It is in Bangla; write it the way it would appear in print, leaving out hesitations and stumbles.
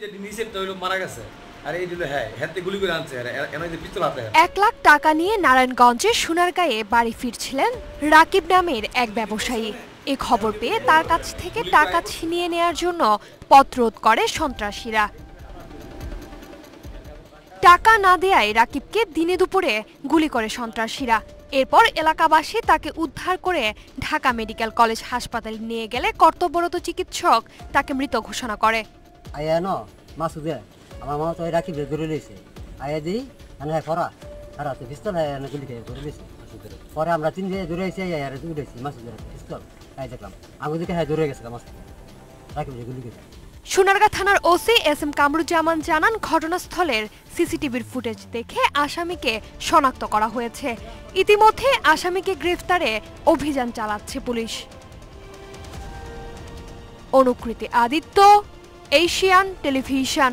1 লাখ টাকা নিয়ে নারায়ণগঞ্জের সোনারগাঁয়ে বাড়ি ফিরছিলেন রাকিব নামের এক ব্যবসায়ী। এই খবর পেয়ে তার কাছ থেকে টাকা ছিনিয়ে নেয়ার জন্য পথরোধ করে সন্ত্রাসীরা। টাকা না দেয়ায় রাকিবকে দিনে দুপুরে গুলি করে সন্ত্রাসীরা। এরপর এলাকাবাসী তাকে উদ্ধার করে ঢাকা মেডিকেল কলেজ হাসপাতালে নিয়ে গেলে কর্তব্যরত চিকিৎসক তাকে মৃত ঘোষণা করে। আমার মামা তো রাকিবকে ধরে লইছে আয়া দিই ফরা আর পিস্তল গুলি খেয়ে ধরে লইছে। পরে আমরা 3 দিন ধরে আইছি আর উঠেছি মাসুদের পিস্তল দেখলাম আগুন দিকে ধরে গেছে রাকিবকে গুলি খেয়ে। সোনারগাঁ থানার ওসি এসএম কামরুজ্জামান জানান, ঘটনাস্থলের সিসিটিভির ফুটেজ দেখে আসামিকে শনাক্ত করা হয়েছে। ইতিমধ্যে আসামিকে গ্রেফতারে অভিযান চালাচ্ছে পুলিশ। অনুকৃতি Aditya, Asian television.